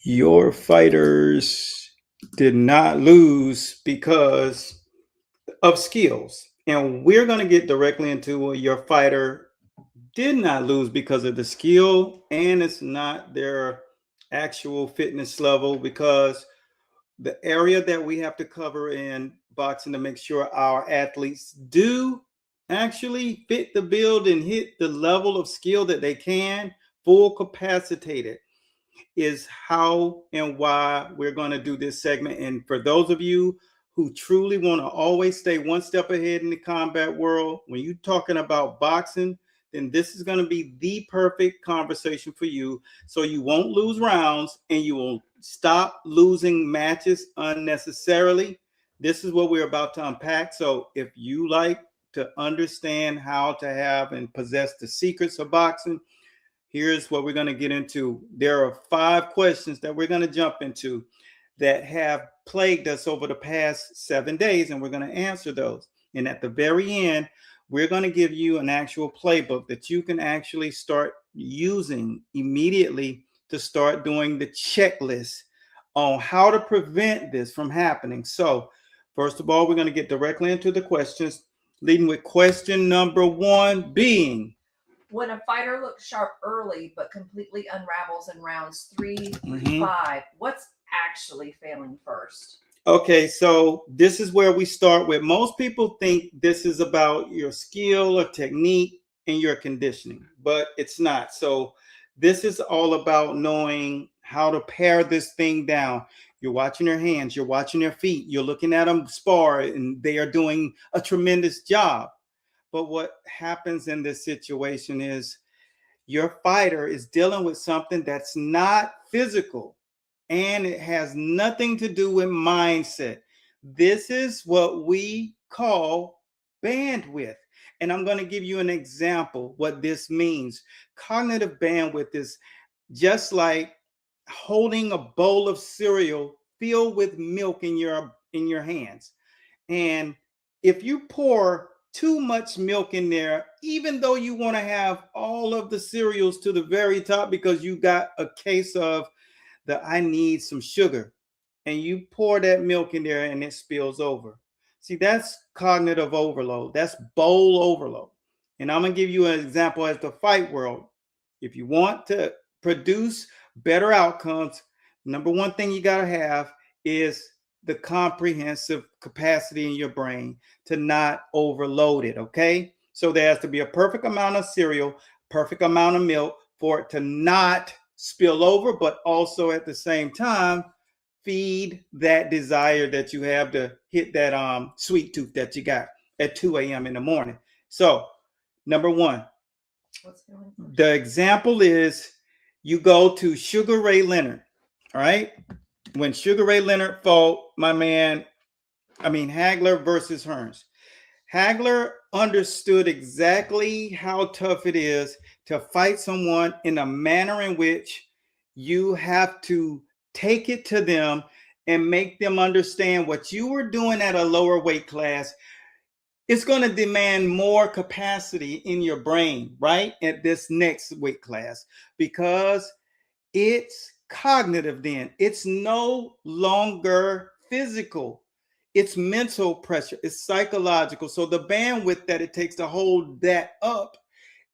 Your fighters did not lose because of skills. And we're going to get directly into your fighter did not lose because of the skill, and it's not their actual fitness level, because the area that we have to cover in boxing to make sure our athletes do actually fit the build and hit the level of skill that they can, full capacitated, is how and why we're going to do this segment. And for those of you who truly want to always stay one step ahead in the combat world, when you're talking about boxing, then this is going to be the perfect conversation for you. So you won't lose rounds and you will stop losing matches unnecessarily. This is what we're about to unpack. So if you like to understand how to have and possess the secrets of boxing, here's what we're going to get into. There are 5 questions that we're going to jump into that have plagued us over the past 7 days, and we're going to answer those. And at the very end, we're going to give you an actual playbook that you can actually start using immediately to start doing the checklist on how to prevent this from happening. So, first of all, we're going to get directly into the questions, leading with question number 1 being, when a fighter looks sharp early but completely unravels in rounds 3 through 5, what's actually failing first? Okay, so this is where we start with. Most people think this is about your skill or technique and your conditioning, but it's not. So this is all about knowing how to pare this thing down. You're watching their hands, you're watching their feet, you're looking at them spar, and they are doing a tremendous job. But what happens in this situation is your fighter is dealing with something that's not physical, and it has nothing to do with mindset. This is what we call bandwidth. And I'm going to give you an example what this means. Cognitive bandwidth is just like holding a bowl of cereal filled with milk in your hands. And if you pour too much milk in there, even though you want to have all of the cereals to the very top because you got a case of the I need some sugar, and you pour that milk in there and it spills over. See, that's cognitive overload. That's bowl overload. And I'm going to give you an example as the fight world. If you want to produce better outcomes, number one thing you got to have is the comprehensive capacity in your brain to not overload it. Okay. So there has to be a perfect amount of cereal, perfect amount of milk for it to not spill over, but also at the same time, feed that desire that you have to hit that sweet tooth that you got at 2 a.m. in the morning. So, number 1, the example is you go to Sugar Ray Leonard. All right. When Sugar Ray Leonard fought Hagler versus Hearns. Hagler understood exactly how tough it is to fight someone in a manner in which you have to take it to them and make them understand what you were doing at a lower weight class. It's going to demand more capacity in your brain, right? At this next weight class, because it's cognitive then. It's no longer physical. It's mental pressure. It's psychological. So the bandwidth that it takes to hold that up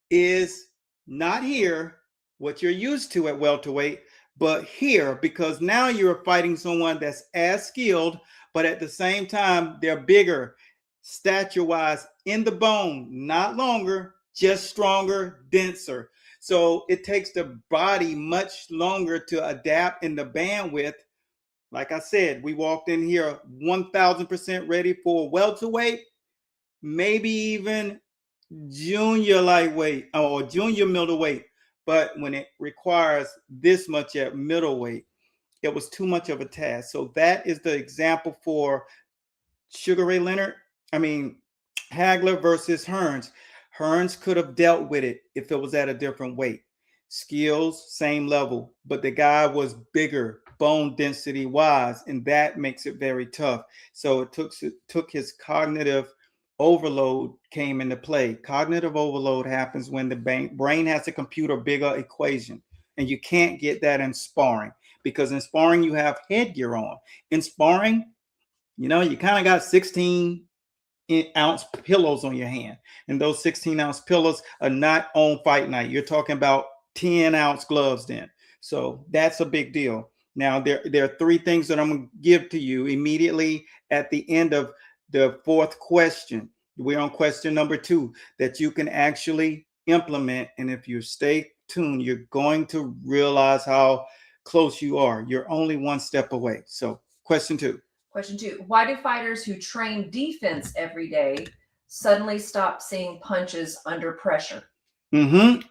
is not here, what you're used to at welterweight, but here, because now you're fighting someone that's as skilled, but at the same time, they're bigger, stature-wise, in the bone, not longer, just stronger, denser. So it takes the body much longer to adapt in the bandwidth. Like I said, we walked in here 1,000% ready for welterweight, maybe even junior lightweight or junior middleweight. But when it requires this much at middleweight, it was too much of a task. So that is the example for Sugar Ray Leonard. Hagler versus Hearns. Hearns could have dealt with it if it was at a different weight. Skills, same level, but the guy was bigger, bone density wise, and that makes it very tough. So it took his cognitive overload came into play. Cognitive overload happens when the brain has to compute a bigger equation, and you can't get that in sparring. because in sparring you have headgear on. In sparring, you kind of got 16-ounce pillows on your hand, and those 16-ounce pillows are not on fight night. You're talking about 10-ounce gloves then. So that's a big deal. Now there are three things that I'm going to give to you immediately at the end of the fourth question. We're on question number 2 that you can actually implement, and if you stay tuned, you're going to realize how close you are. You're only one step away. So question 2. Question 2. Why do fighters who train defense every day suddenly stop seeing punches under pressure? Repeat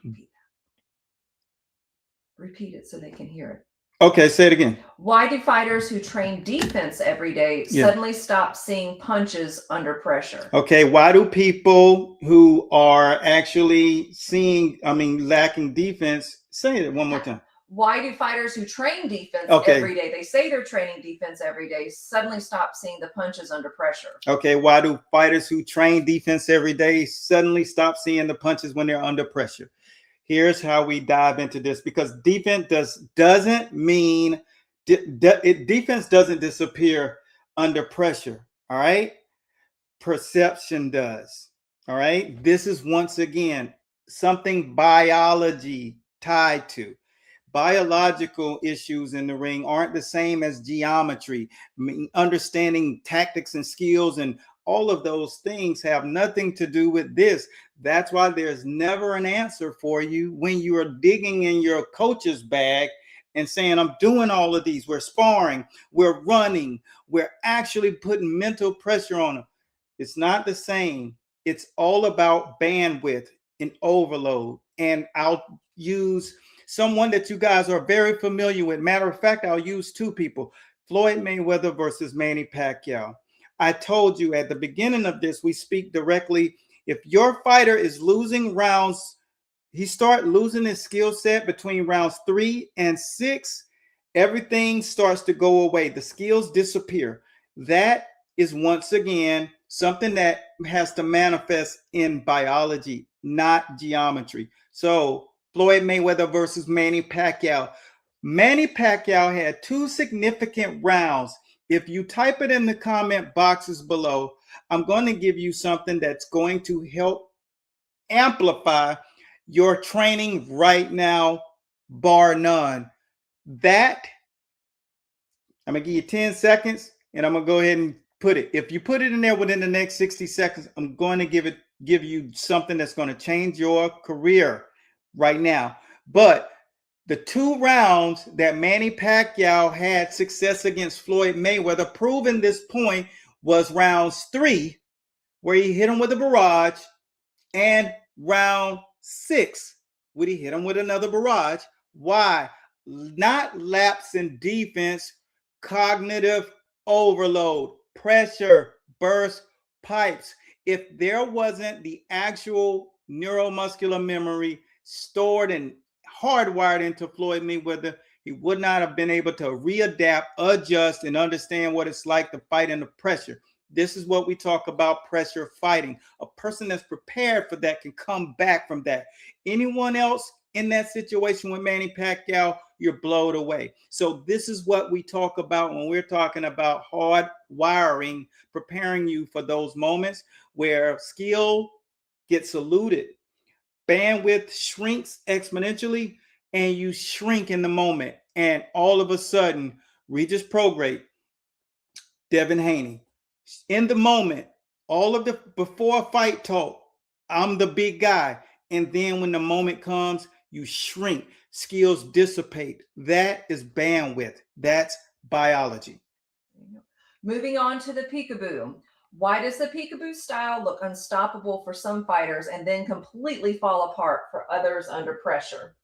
it so they can hear it. Okay, say it again. Why do fighters who train defense every day suddenly stop seeing punches under pressure? Okay, why do people who are actually lacking defense, say it one more time. Why do fighters who train defense every day, they say they're training defense every day, suddenly stop seeing the punches under pressure? Okay, why do fighters who train defense every day suddenly stop seeing the punches when they're under pressure? Here's how we dive into this, because defense doesn't mean defense doesn't disappear under pressure. All right, perception does. All right, this is once again something biology tied to. Biological issues in the ring aren't the same as geometry. Understanding tactics and skills and all of those things have nothing to do with this. That's why there's never an answer for you when you are digging in your coach's bag and saying, I'm doing all of these. We're sparring, we're running, we're actually putting mental pressure on them. It's not the same. It's all about bandwidth and overload. And I'll use someone that you guys are very familiar with. Matter of fact, I'll use 2 people, Floyd Mayweather versus Manny Pacquiao. I told you at the beginning of this, we speak directly. If your fighter is losing rounds, he start losing his skill set between rounds 3 and 6, everything starts to go away. The skills disappear. That is once again something that has to manifest in biology, not geometry. So Floyd Mayweather versus Manny Pacquiao. Manny Pacquiao had 2 significant rounds. If you type it in the comment boxes below, I'm going to give you something that's going to help amplify your training right now, bar none. That, I'm going to give you 10 seconds, and I'm going to go ahead and put it. If you put it in there within the next 60 seconds, I'm going to give you something that's going to change your career right now. But the 2 rounds that Manny Pacquiao had success against Floyd Mayweather, proving this point, was rounds 3, where he hit him with a barrage, and round 6, where he hit him with another barrage. Why? Not lapse in defense, cognitive overload, pressure, burst pipes. If there wasn't the actual neuromuscular memory stored and hardwired into Floyd Mayweather, he would not have been able to readapt, adjust, and understand what it's like to fight under pressure. This is what we talk about pressure fighting. A person that's prepared for that can come back from that. Anyone else in that situation with Manny Pacquiao, you're blown away. So this is what we talk about when we're talking about hard wiring, preparing you for those moments where skill gets saluted, bandwidth shrinks exponentially, and you shrink in the moment. And all of a sudden, Regis Prograde, Devin Haney, in the moment, all of the before fight talk, I'm the big guy. And then when the moment comes, you shrink, skills dissipate. That is bandwidth. That's biology. Moving on to the peekaboo. Why does the peekaboo style look unstoppable for some fighters and then completely fall apart for others under pressure?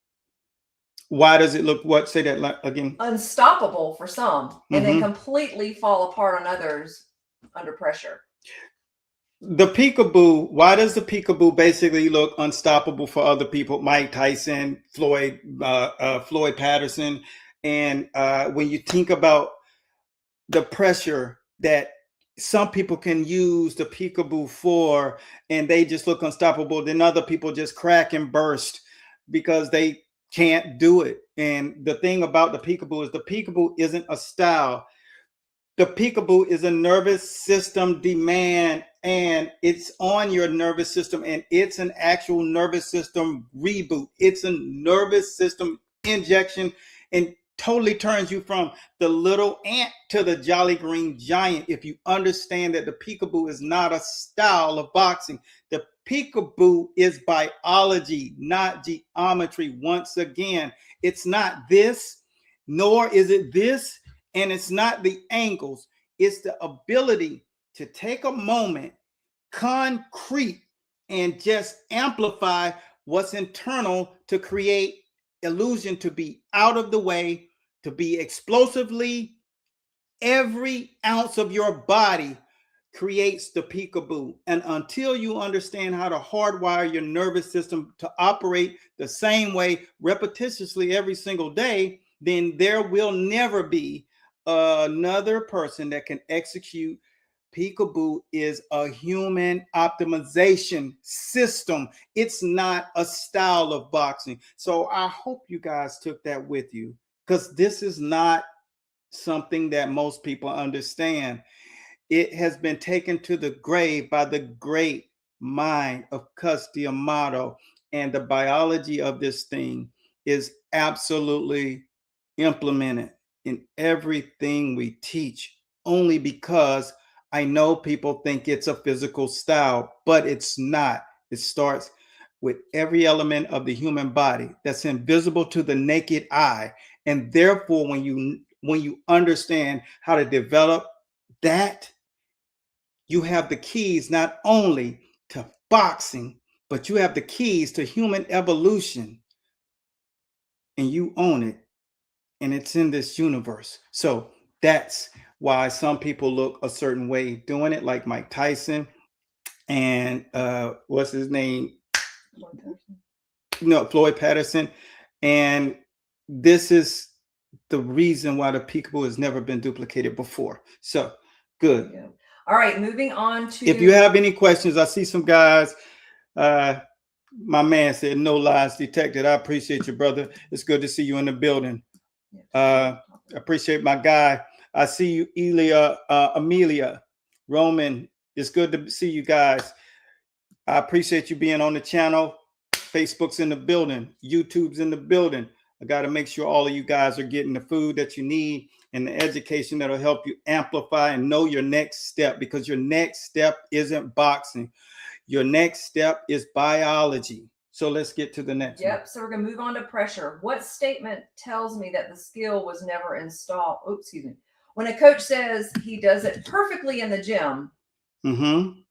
Why does it look, what? Say that again. Unstoppable for some and then completely fall apart on others under pressure. The peekaboo, why does the peekaboo basically look unstoppable for other people? Mike Tyson, Floyd Patterson. And when you think about the pressure that some people can use the peekaboo for, and they just look unstoppable, then other people just crack and burst because they can't do it. And the thing about the peekaboo is the peekaboo isn't a style. The peekaboo is a nervous system demand, and it's on your nervous system, and it's an actual nervous system reboot. It's a nervous system injection, and totally turns you from the little ant to the jolly green giant. If you understand that the peekaboo is not a style of boxing, the peekaboo is biology, not geometry. Once again, it's not this, nor is it this, and it's not the angles. It's the ability to take a moment, concrete, and just amplify what's internal to create illusion, to be out of the way, to be explosively. Every ounce of your body creates the peekaboo. And until you understand how to hardwire your nervous system to operate the same way repetitiously every single day, then there will never be another person that can execute. Peekaboo is a human optimization system. It's not a style of boxing. So I hope you guys took that with you, because this is not something that most people understand. It has been taken to the grave by the great mind of Amato, and the biology of this thing is absolutely implemented in everything we teach, only because I know people think it's a physical style, but it's not. It starts with every element of the human body that's invisible to the naked eye. And therefore, when you understand how to develop that, you have the keys not only to boxing, but you have the keys to human evolution, and you own it, and it's in this universe. So that's why some people look a certain way doing it, like Mike Tyson and what's his name? No, Floyd Patterson. And this is the reason why the peekaboo has never been duplicated before. So good. Yeah. All right, moving on to. If you have any questions, I see some guys. My man said no lies detected. I appreciate you, brother. It's good to see you in the building. I appreciate my guy. I see you, Amelia, Roman. It's good to see you guys. I appreciate you being on the channel. Facebook's in the building. YouTube's in the building. I got to make sure all of you guys are getting the food that you need and the education that'll help you amplify and know your next step, because your next step isn't boxing. Your next step is biology. So let's get to the next one. So we're going to move on to pressure. What statement tells me that the skill was never installed? Oops, excuse me. When a coach says he does it perfectly in the gym,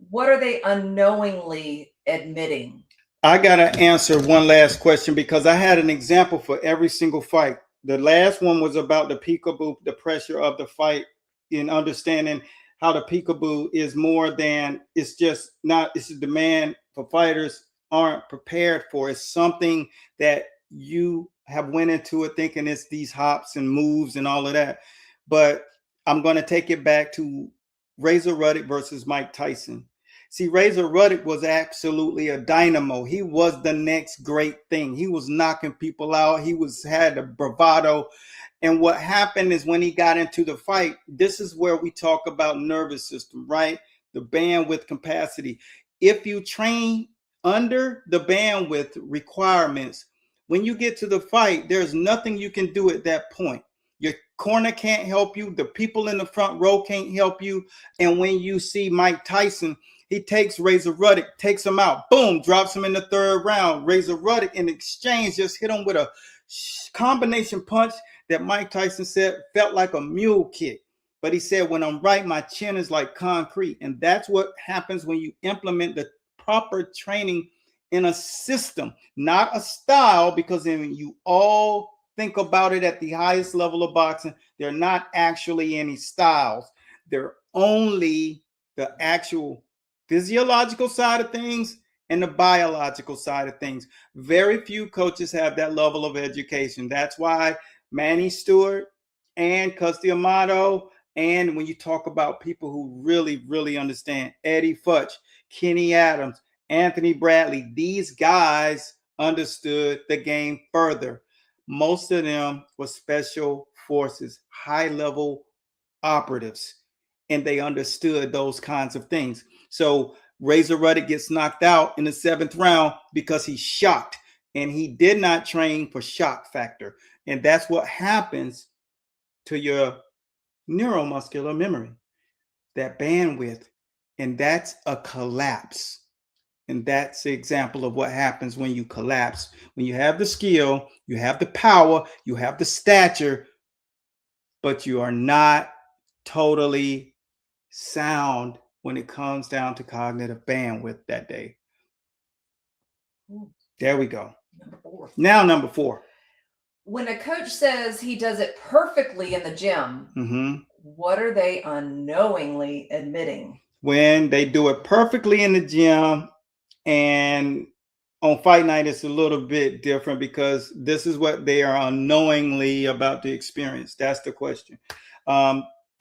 what are they unknowingly admitting? I got to answer one last question, because I had an example for every single fight. The last one was about the peekaboo, the pressure of the fight, in understanding how the peekaboo is more than, it's just not, it's a demand for fighters aren't prepared for. It's something that you have went into it thinking it's these hops and moves and all of that. But I'm going to take it back to Razor Ruddock versus Mike Tyson. See, Razor Ruddock was absolutely a dynamo. He was the next great thing. He was knocking people out. He had a bravado. And what happened is, when he got into the fight, this is where we talk about nervous system, right? The bandwidth capacity. If you train under the bandwidth requirements, when you get to the fight, there's nothing you can do at that point. Your corner can't help you. The people in the front row can't help you. And when you see Mike Tyson, he takes Razor Ruddock, takes him out, boom, drops him in the third round. Razor Ruddock, in exchange, just hit him with a combination punch that Mike Tyson said felt like a mule kick. But he said, when I'm right, my chin is like concrete. And that's what happens when you implement the proper training in a system, not a style, because then you all think about it at the highest level of boxing. They're not actually any styles. They're only the actual physiological side of things and the biological side of things. Very few coaches have that level of education. That's why Manny Stewart and Amato, and when you talk about people who really, really understand, Eddie Futch, Kenny Adams, Anthony Bradley, these guys understood the game further. most of them were special forces, high level operatives, and they understood those kinds of things. So Razor Ruddock gets knocked out in the 7th round because he's shocked, and he did not train for shock factor. And that's what happens to your neuromuscular memory, that bandwidth, and that's a collapse. And that's the example of what happens when you collapse. When you have the skill, you have the power, you have the stature, but you are not totally sound when it comes down to cognitive bandwidth that day. There we go. Number 4. Now, number 4. When a coach says he does it perfectly in the gym, what are they unknowingly admitting? When they do it perfectly in the gym, and on fight night, it's a little bit different because this is what they are unknowingly about to experience. That's the question.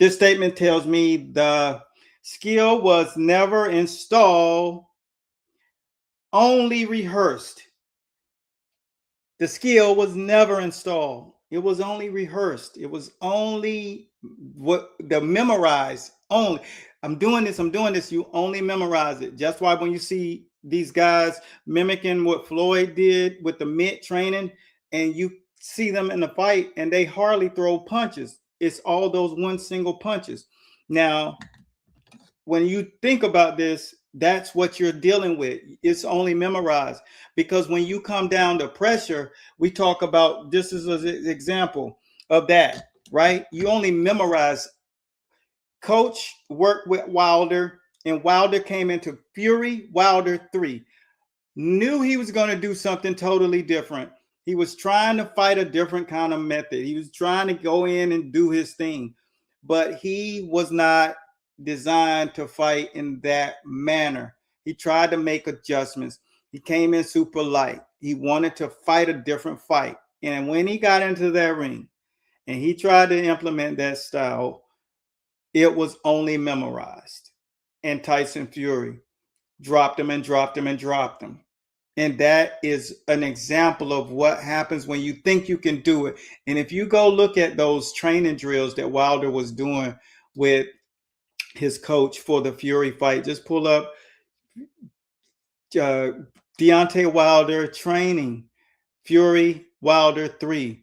This statement tells me the skill was never installed, only rehearsed. The skill was never installed. It was only rehearsed. It was only what the memorized only. I'm doing this. You only memorize it. Just why when you see these guys mimicking what Floyd did with the mitt training, and you see them in the fight and they hardly throw punches. It's all those one single punches. Now, when you think about this, that's what you're dealing with. It's only memorized, because when you come down to pressure, we talk about, this is an example of that, right? You only memorize. Coach worked with Wilder, and Wilder came into Fury Wilder 3. Knew he was going to do something totally different. He was trying to fight a different kind of method. He was trying to go in and do his thing, but he was not designed to fight in that manner. He tried to make adjustments. He came in super light. He wanted to fight a different fight. And when he got into that ring and he tried to implement that style, it was only memorized. And Tyson Fury dropped him and dropped him and dropped him. And that is an example of what happens when you think you can do it. And if you go look at those training drills that Wilder was doing with his coach for the Fury fight, just pull up Deontay Wilder training, Fury Wilder 3.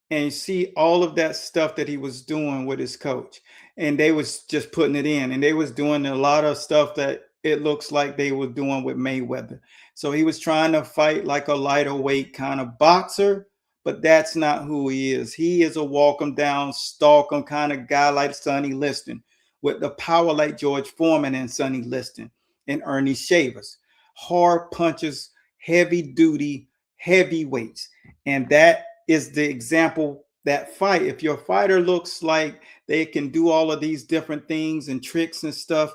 And you see all of that stuff that he was doing with his coach, and they was just putting it in, and they was doing a lot of stuff that it looks like they were doing with Mayweather. So he was trying to fight like a lighter weight kind of boxer, but that's not who he is. He is a walk him down, stalk him kind of guy like Sonny Liston, with the power like George Foreman and Sonny Liston and Ernie Shavers. Hard punches, heavy duty, heavyweights. And that is the example, that fight. If your fighter looks like they can do all of these different things and tricks and stuff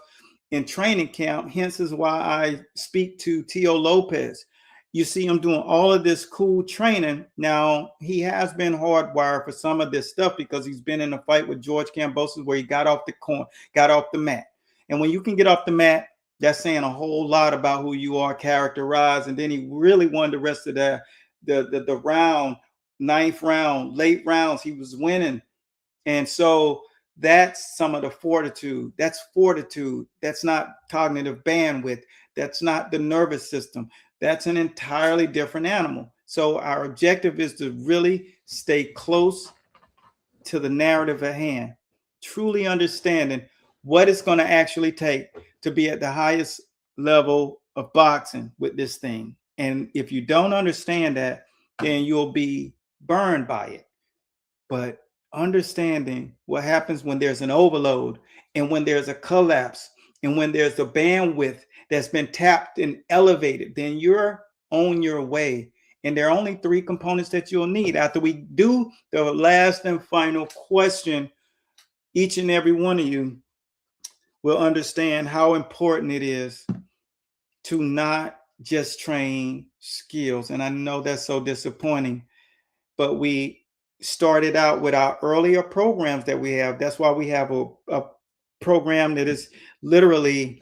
in training camp, hence is why I speak to Tio Lopez. You see him doing all of this cool training. Now, he has been hardwired for some of this stuff because he's been in a fight with George Kambosos where he got off the mat. And when you can get off the mat, that's saying a whole lot about who you are characterized. And then he really won the rest of the round, 9th round, late rounds, he was winning. And so that's some of the fortitude. That's fortitude. That's not cognitive bandwidth. That's not the nervous system. That's an entirely different animal. So our objective is to really stay close to the narrative at hand, truly understanding what it's going to actually take to be at the highest level of boxing with this thing. And if you don't understand that, then you'll be burned by it. But understanding what happens when there's an overload, and when there's a collapse, and when there's a bandwidth that's been tapped and elevated, then you're on your way. And there are only 3 components that you'll need. After we do the last and final question, each and every one of you will understand how important it is to not just train skills. And I know that's so disappointing, but we started out with our earlier programs that we have. That's why we have a program that is literally,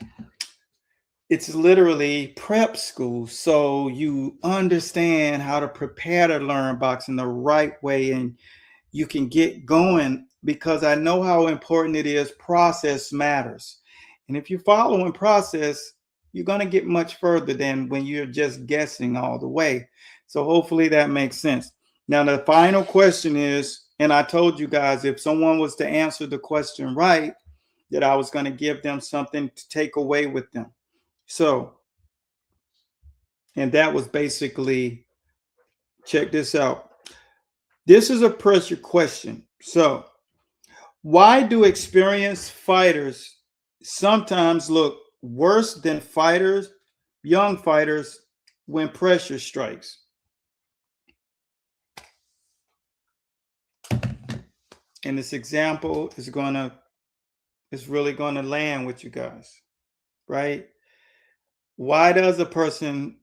it's literally prep school. So you understand how to prepare to learn boxing the right way, and you can get going, because I know how important it is. Process matters. And if you're following process, you're going to get much further than when you're just guessing all the way. So hopefully that makes sense. Now, the final question is, and I told you guys, if someone was to answer the question right, that I was going to give them something to take away with them. So, and that was basically, check this out. This is a pressure question. So, why do experienced fighters sometimes look worse than young fighters, when pressure strikes? And this example is really gonna land with you guys, right? Why does a person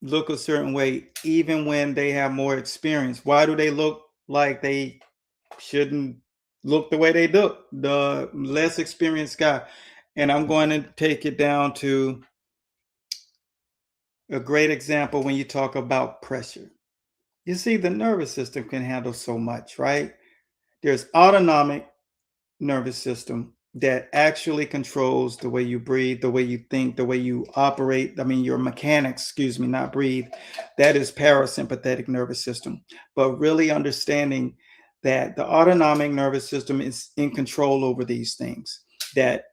look a certain way even when they have more experience? Why do they look like they shouldn't look the way they look, the less experienced guy? And I'm going to take it down to a great example when you talk about pressure. You see, the nervous system can handle so much, right? There's autonomic nervous system that actually controls the way you breathe, the way you think, the way you operate. I mean, your mechanics, excuse me, not breathe. That is parasympathetic nervous system. But really understanding that the autonomic nervous system is in control over these things that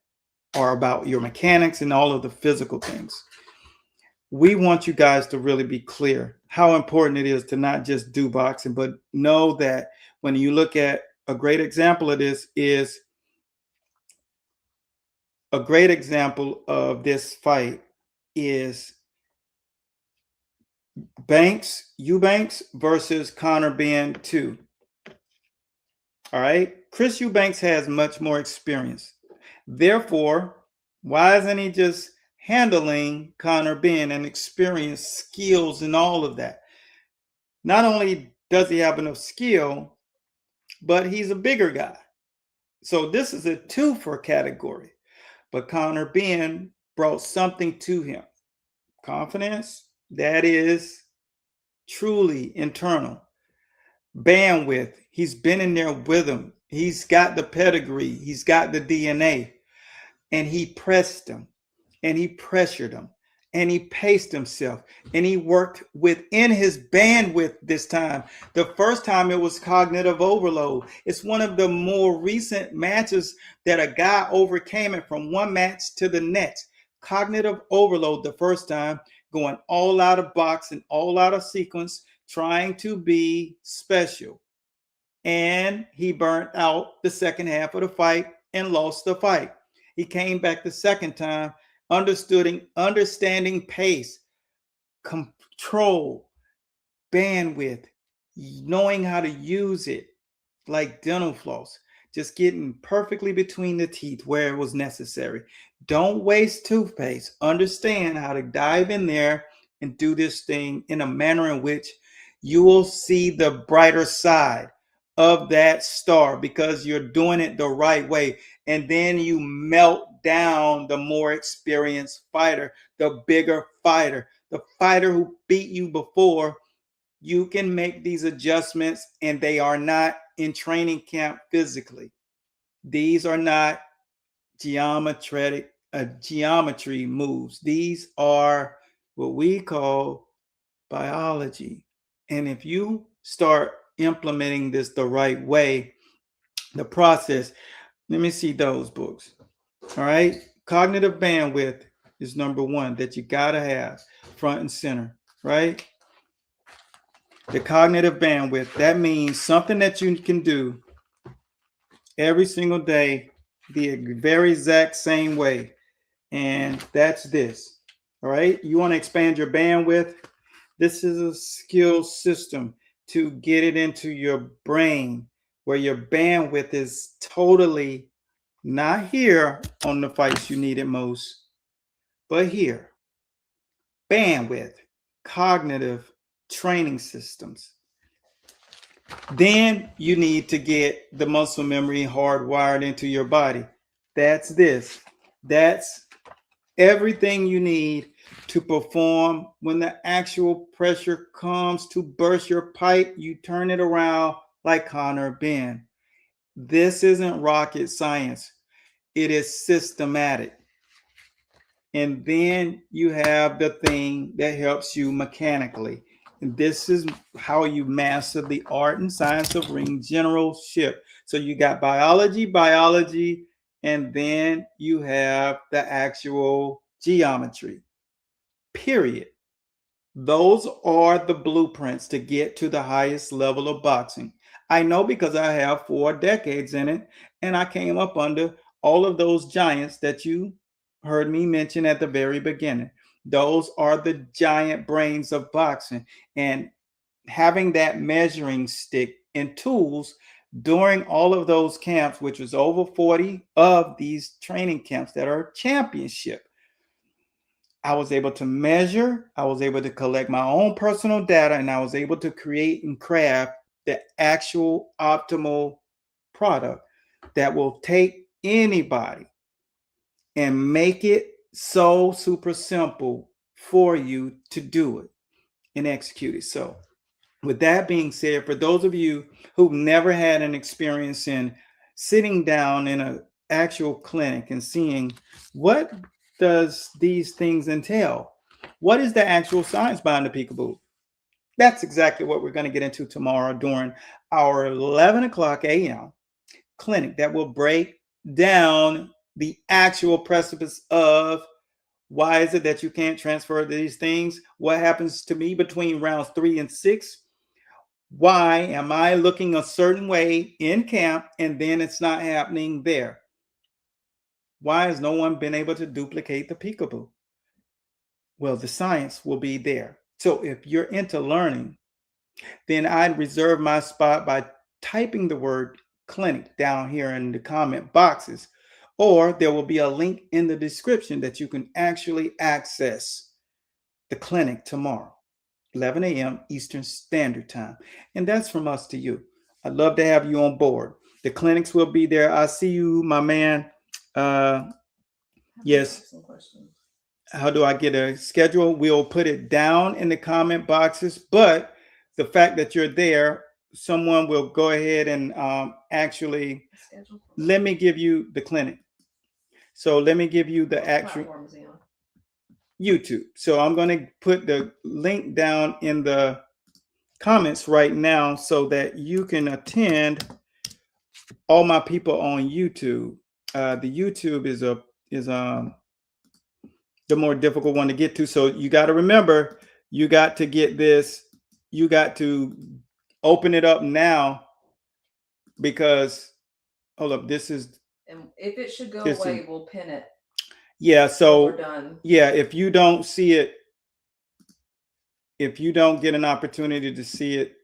are about your mechanics and all of the physical things. We want you guys to really be clear how important it is to not just do boxing, but know that when you look at a great example of this is a great example of this fight is Eubanks versus Conor Benn 2. All right. Chris Eubanks has much more experience. Therefore, why isn't he just handling Conor Benn and experience, skills, and all of that? Not only does he have enough skill, but he's a bigger guy. So this is a 2 for category. But Conor Benn brought something to him. Confidence, that is truly internal. Bandwidth, he's been in there with him. He's got the pedigree. He's got the DNA. And he pressed him. And he pressured him. And he paced himself. And he worked within his bandwidth this time. The first time it was cognitive overload. It's one of the more recent matches that a guy overcame it from one match to the next. Cognitive overload the first time, going all out of box and all out of sequence, trying to be special. And he burnt out the second half of the fight and lost the fight. He came back the second time, understanding pace, control, bandwidth, knowing how to use it like dental floss, just getting perfectly between the teeth where it was necessary. Don't waste toothpaste. Understand how to dive in there and do this thing in a manner in which you will see the brighter side of that star, because you're doing it the right way. And then you melt down the more experienced fighter, the bigger fighter, the fighter who beat you before. You can make these adjustments, and they are not in training camp physically. These are not geometry moves. These are what we call biology. And if you start implementing this the right way, the process, let me see those books. All right. Cognitive bandwidth is number one that you got to have front and center, right? The cognitive bandwidth, that means something that you can do every single day the very exact same way. And that's this. All right. You want to expand your bandwidth. This is a skill system to get it into your brain where your bandwidth is totally not here on the fights you need it most, but here. Bandwidth, cognitive training systems. Then you need to get the muscle memory hardwired into your body. That's this. That's everything you need to perform. When the actual pressure comes to burst your pipe, you turn it around like Connor Ben. This isn't rocket science. It is systematic. And then you have the thing that helps you mechanically. And this is how you master the art and science of ring generalship. So you got biology, and then you have the actual geometry. Period. Those are the blueprints to get to the highest level of boxing. I know because I have 4 decades in it, and I came up under all of those giants that you heard me mention at the very beginning. Those are the giant brains of boxing. And having that measuring stick and tools during all of those camps, which was over 40 of these training camps that are championship, I was able to measure, I was able to collect my own personal data, and I was able to create and craft the actual optimal product that will take anybody and make it so super simple for you to do it and execute it. So, with that being said, for those of you who've never had an experience in sitting down in an actual clinic and seeing what does these things entail, what is the actual science behind the peekaboo? That's exactly what we're going to get into tomorrow during our 11 o'clock a.m. clinic that will break down the actual precipice of why is it that you can't transfer these things? What happens to me between rounds 3 and 6? Why am I looking a certain way in camp and then it's not happening there? Why has no one been able to duplicate the peekaboo? Well, the science will be there. So if you're into learning, then I'd reserve my spot by typing the word clinic down here in the comment boxes, or there will be a link in the description that you can actually access the clinic tomorrow, 11 a.m. Eastern Standard Time. And that's from us to you. I'd love to have you on board. The clinics will be there. I see you, my man. Yes. How do I get a schedule? We'll put it down in the comment boxes. But the fact that you're there, someone will go ahead and actually let me give you the clinic. So let me give you the actual YouTube. So I'm going to put the link down in the comments right now so that you can attend. All my people on YouTube. The YouTube is the more difficult one to get to. So you got to remember, you got to get this. You got to open it up now because hold up, this is. And if it should go away, we'll pin it. Yeah. So we're done. Yeah. If you don't see it, if you don't get an opportunity to see it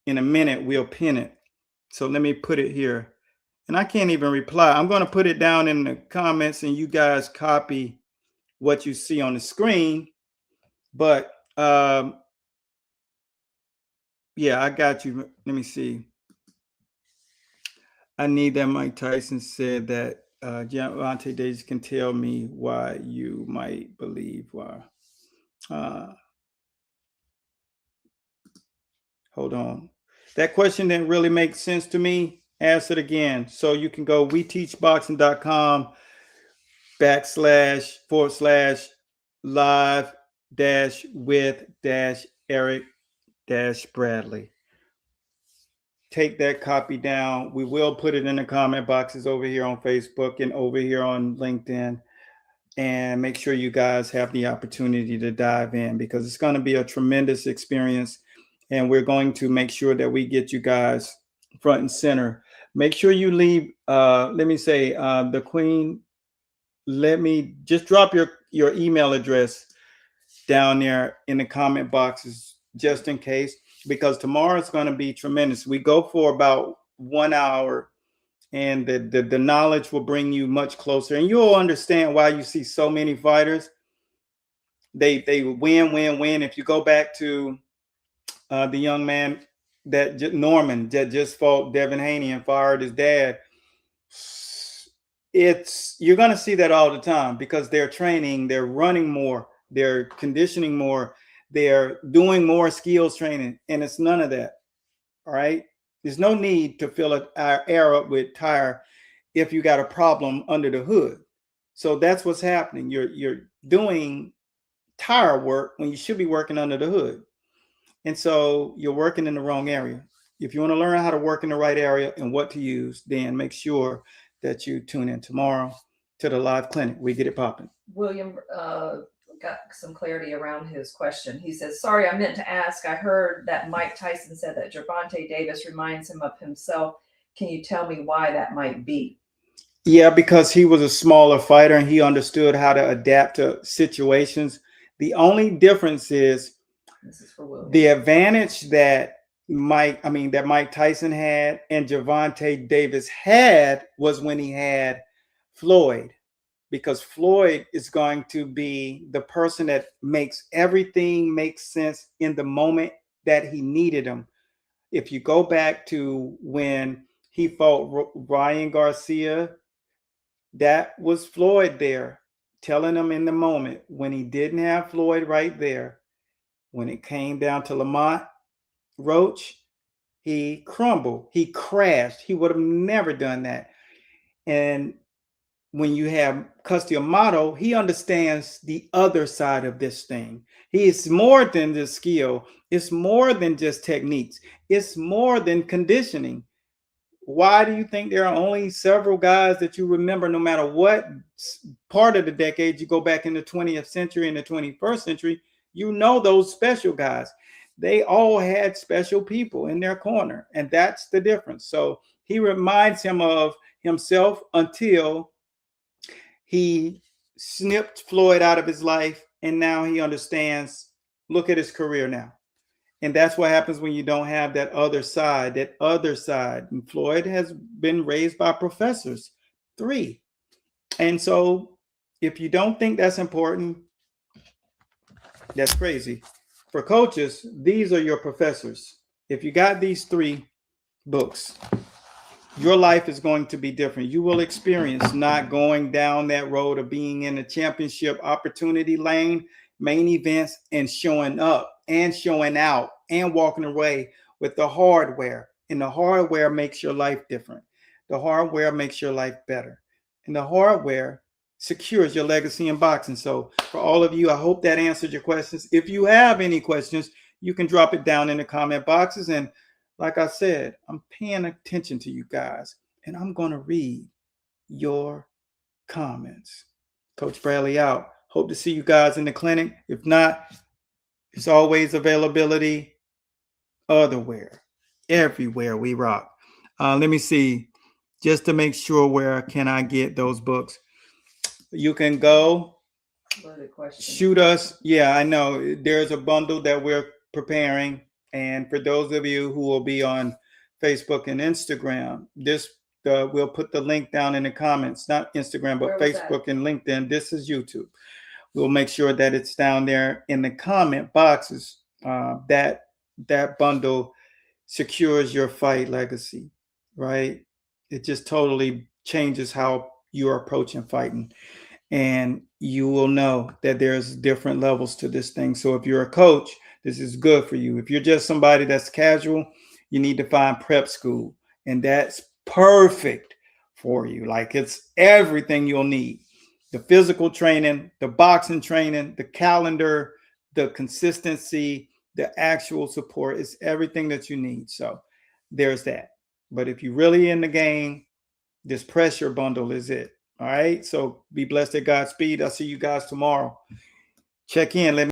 in a minute, we'll pin it. So let me put it here. And I can't even reply. I'm going to put it down in the comments and you guys copy what you see on the screen. But yeah, I got you. Let me see. I need that. Mike Tyson said that Javante Davis can tell me why you might believe why. Hold on. That question didn't really make sense to me. Ask it again. So you can go weteachboxing.com/live-with-Eric-Bradley. Take that copy down. We will put it in the comment boxes over here on Facebook and over here on LinkedIn. And make sure you guys have the opportunity to dive in because it's going to be a tremendous experience. And we're going to make sure that we get you guys front and center. Make sure you leave, let me say, the Queen, let me just drop your email address down there in the comment boxes just in case, because tomorrow is going to be tremendous. We go for about 1 hour and the knowledge will bring you much closer and you'll understand why you see so many fighters. They win. If you go back to the young man Norman that just fought Devin Haney and fired his dad, you're going to see that all the time because they're training, they're running more, they're conditioning more, they're doing more skills training, and it's none of that. All right. There's no need to fill an air up with tire if you got a problem under the hood. So that's what's happening. You're doing tire work when you should be working under the hood. And so you're working in the wrong area. If you want to learn how to work in the right area and what to use, then make sure that you tune in tomorrow to the live clinic. We get it popping. William got some clarity around his question. He says, sorry, I meant to ask. I heard that Mike Tyson said that Gervonta Davis reminds him of himself. Can you tell me why that might be? Yeah, because he was a smaller fighter and he understood how to adapt to situations. The only difference is this is for William. The advantage that Mike Tyson had and Gervonta Davis had was when he had Floyd, because Floyd is going to be the person that makes everything make sense in the moment that he needed him. If you go back to when he fought Ryan Garcia, that was Floyd there telling him in the moment when he didn't have Floyd right there. When it came down to Lamont Roach, he crumbled, he crashed. He would have never done that. And when you have Custody Amato, he understands the other side of this thing. He is more than just skill. It's more than just techniques. It's more than conditioning. Why do you think there are only several guys that you remember, no matter what part of the decade you go back in the 20th century and the 21st century, you know those special guys. They all had special people in their corner, and that's the difference. So he reminds him of himself until he snipped Floyd out of his life, and now he understands. Look at his career now. And that's what happens when you don't have that other side. And Floyd has been raised by professors, 3. And so if you don't think that's important, that's crazy. For coaches, these are your professors. If you got these 3 books, your life is going to be different. You will experience not going down that road of being in a championship opportunity lane, main events, and showing up and showing out and walking away with the hardware. And the hardware makes your life different. The hardware makes your life better. And the hardware secures your legacy in boxing. So for all of you, I hope that answered your questions. If you have any questions, you can drop it down in the comment boxes. And like I said, I'm paying attention to you guys, and I'm going to read your comments. Coach Bradley out. Hope to see you guys in the clinic. If not, it's always availability otherwhere. Everywhere we rock. Let me see, just to make sure, where can I get those books? You can go shoot us. Yeah, I know. There's a bundle that we're preparing. And for those of you who will be on Facebook and Instagram, we'll put the link down in the comments. Not Instagram, but Facebook and LinkedIn. This is YouTube. We'll make sure that it's down there in the comment boxes. That bundle secures your fight legacy, right? It just totally changes how you're approaching fighting. And you will know that there's different levels to this thing. So if you're a coach, this is good for you. If you're just somebody that's casual, you need to find prep school. And that's perfect for you. Like, it's everything you'll need. The physical training, the boxing training, the calendar, the consistency, the actual support. It's everything that you need. So there's that. But if you're really in the game, this pressure bundle is it. All right. So be blessed at Godspeed. I'll see you guys tomorrow. Check in. Let me